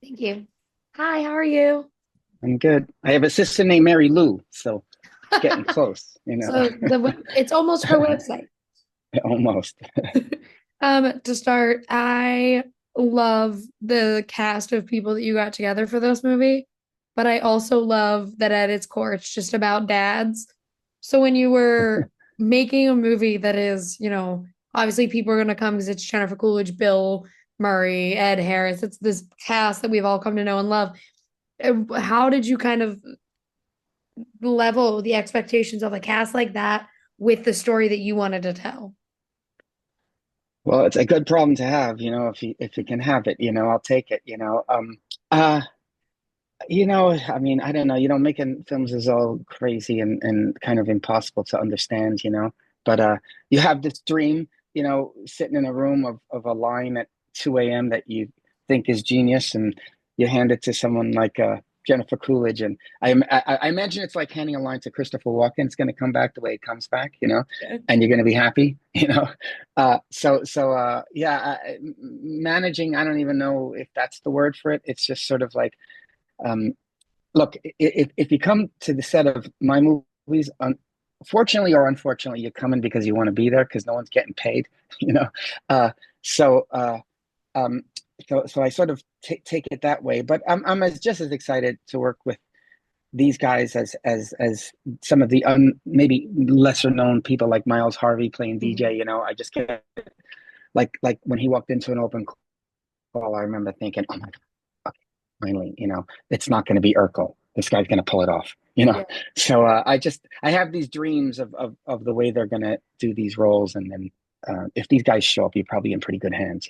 Thank you. Hi, how are you? I'm good. I have a sister named Mary Lou, so it's getting close, So it's almost her website. almost. To start, I love the cast of people that you got together for this movie, but I also love that at its core, it's just about dads. So when you were making a movie that is, obviously people are going to come because it's Jennifer Coolidge, Bill Murray, Ed Harris. It's this cast that we've all come to know and love. How did you kind of level the expectations of a cast like that with the story that you wanted to tell? Well, it's a good problem to have, if you can have it, I'll take it, Uh, I mean, I don't know, making films is all crazy and kind of impossible to understand, but you have this dream, sitting in a room of a line at 2 a.m. that you think is genius, and you hand it to someone like Jennifer Coolidge, and I imagine it's like handing a line to Christopher Walken. It's going to come back the way it comes back, Yeah. and you're going to be happy, yeah, managing, I don't even know if that's the word for it. It's just sort of like, um, look, if you come to the set of my movies, fortunately or unfortunately, you're coming because you want to be there because no one's getting paid, you know. Uh, so, uh, um, so I sort of take it that way. But I'm just as excited to work with these guys as some of the maybe lesser known people like Miles Harvey playing DJ. Mhm. I just get like when he walked into an open call, I remember thinking, oh my God, finally, it's not going to be Urkel. This guy's going to pull it off, Yeah. So I have these dreams of the way they're going to do these roles, and then if these guys show up, you're probably in pretty good hands.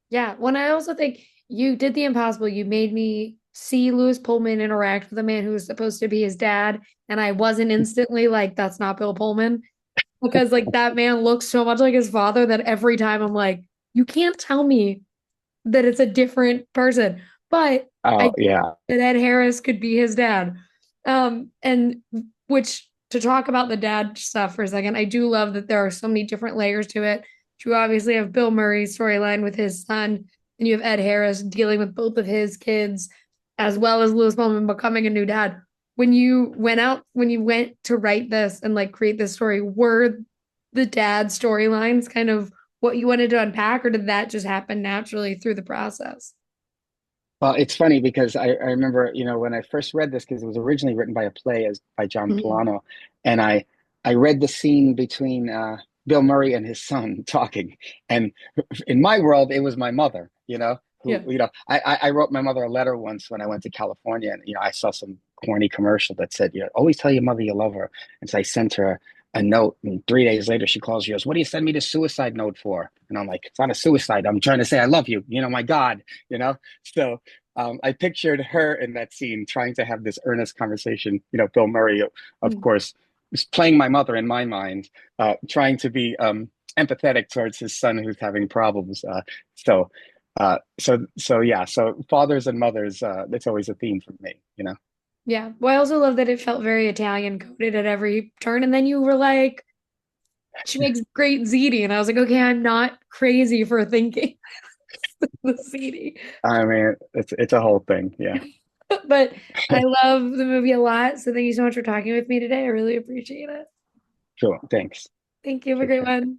Yeah. When I also think you did the impossible, you made me see Lewis Pullman interact with a man who was supposed to be his dad, and I wasn't instantly like, that's not Bill Pullman. Because like that man looks so much like his father that every time I'm like, you can't tell me that it's a different person. But I Oh get yeah. that Ed Harris could be his dad. And which to talk about the dad stuff for a second, I do love that there are so many different layers to it. You obviously have Bill Murray's storyline with his son, and you have Ed Harris dealing with both of his kids, as well as Lewis Bowman becoming a new dad. When you went to write this and like create this story, were the dad storylines kind of what you wanted to unpack, or did that just happen naturally through the process? Well, it's funny because I remember, when I first read this, because it was originally written by a play by John Mhm. Polano, and I read the scene between Bill Murray and his son talking, and in my world, it was my mother, who, Yeah. I wrote my mother a letter once when I went to California, and I saw some corny commercial that said, always tell your mother you love her, and so I sent her a note, and 3 days later she calls. She goes, "What do you send me the suicide note for?" And I'm like, "It's not a suicide. I'm trying to say I love you. My God, you know." So I pictured her in that scene trying to have this earnest conversation. Bill Murray, of Mm. course, was playing my mother in my mind, trying to be empathetic towards his son who's having problems. So yeah. So fathers and mothers, that's always a theme for me. Yeah. Well, I also love that it felt very Italian coded at every turn. And then you were like, she makes great ziti. And I was like, okay, I'm not crazy for thinking the ziti. I mean, it's a whole thing. Yeah. But I love the movie a lot. So thank you so much for talking with me today. I really appreciate it. Sure. Thanks. Thank you. Have a Take great care. one.